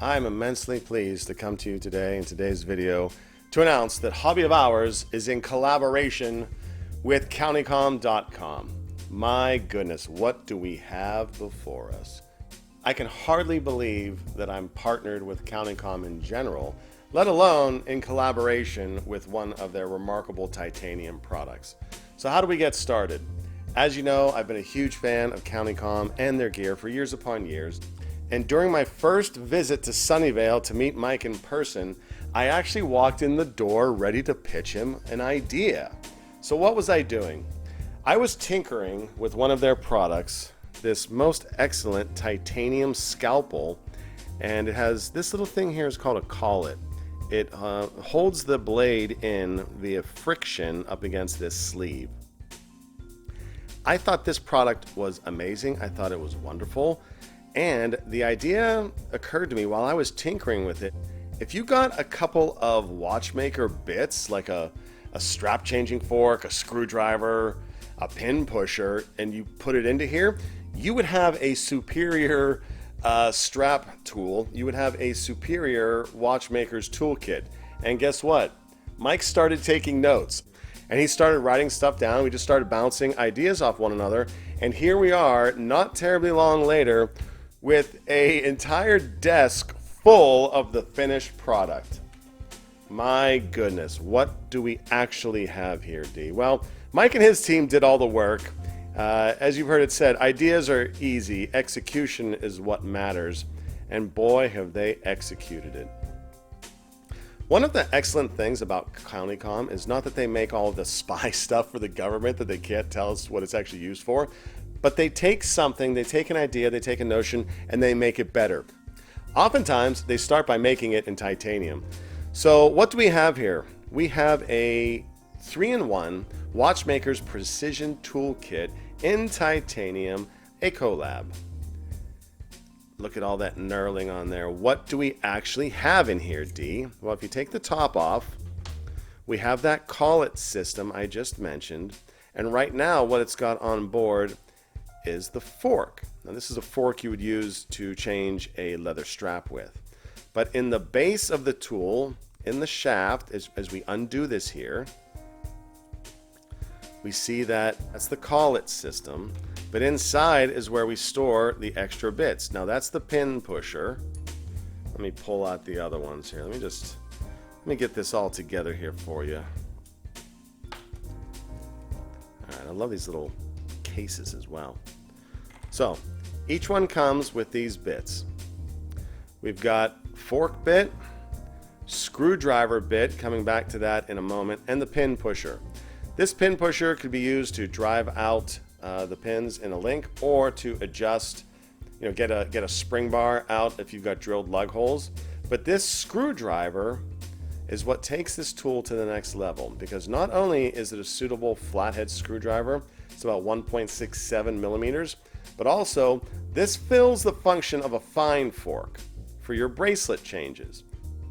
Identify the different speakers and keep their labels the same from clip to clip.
Speaker 1: I'm immensely pleased to come to you today in today's video to announce that Hobby of Ours is in collaboration with CountyComm.com. My goodness, what do we have before us? I can hardly believe that I'm partnered with CountyComm in general, let alone in collaboration with one of their remarkable titanium products. So how do we get started? As you know, I've been a huge fan of CountyComm and their gear for years upon years. And during my first visit to Sunnyvale to meet Mike in person, I actually walked in the door ready to pitch him an idea. So what was I doing? I was tinkering with one of their products, this most excellent titanium scalpel, and it has this little thing here is called a collet. It holds the blade in via friction up against this sleeve. I thought this product was amazing. I thought it was wonderful. And the idea occurred to me while I was tinkering with it. If you got a couple of watchmaker bits, like a strap changing fork, a screwdriver, a pin pusher, and you put it into here, you would have a superior strap tool. You would have a superior watchmaker's toolkit. And guess what? Mike started taking notes. And he started writing stuff down. We just started bouncing ideas off one another. And here we are, not terribly long later, with an entire desk full of the finished product. My goodness, what do we actually have here, D? Well, Mike and his team did all the work. As you've heard it said, ideas are easy, execution is what matters. And boy, have they executed it. One of the excellent things about CountyComm is not that they make all of the spy stuff for the government that they can't tell us what it's actually used for, but they take something, they take an idea, they take a notion, and they make it better. Oftentimes, they start by making it in titanium. So what do we have here? We have a 3-in-1 Watchmaker's Precision Toolkit in titanium, a Colab. Look at all that knurling on there. What do we actually have in here, D? Well, if you take the top off, we have that collet system I just mentioned. And right now, what it's got on board is the fork. Now, this is a fork you would use to change a leather strap with. But in the base of the tool, in the shaft, as we undo this here, we see that that's the collet system. But inside is where we store the extra bits. Now that's the pin pusher. Let me pull out the other ones here. Let me get this all together here for you. Alright, I love these little cases as well. So, each one comes with these bits. We've got fork bit, screwdriver bit, coming back to that in a moment, and the pin pusher. This pin pusher could be used to drive out the pins in a link, or to adjust, get a spring bar out if you've got drilled lug holes. But this screwdriver is what takes this tool to the next level, because not only is it a suitable flathead screwdriver, it's about 1.67 millimeters, but also this fills the function of a fine fork for your bracelet changes.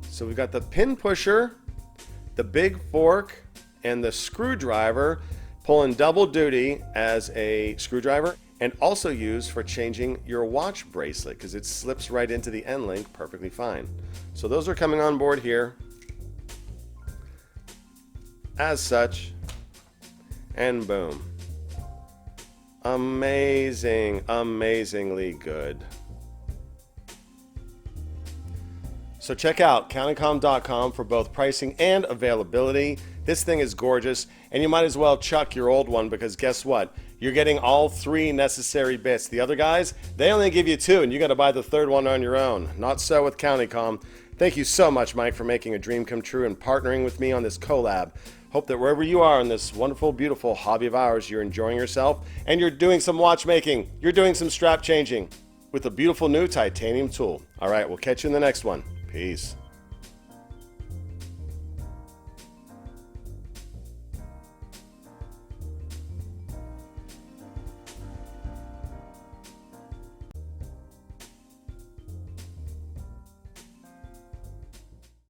Speaker 1: So we've got the pin pusher, the big fork, and the screwdriver pulling double duty as a screwdriver, and also used for changing your watch bracelet because it slips right into the end link perfectly fine. So those are coming on board here as such, and boom. Amazing, amazingly good. So check out CountyComm.com for both pricing and availability. This thing is gorgeous, and you might as well chuck your old one, because guess what? You're getting all 3 necessary bits. The other guys, they only give you 2, and you got to buy the 3rd one on your own. Not so with CountyComm. Thank you so much, Mike, for making a dream come true and partnering with me on this collab. Hope that wherever you are in this wonderful, beautiful hobby of ours, you're enjoying yourself, and you're doing some watchmaking. You're doing some strap changing with a beautiful new titanium tool. All right, we'll catch you in the next one. Peace.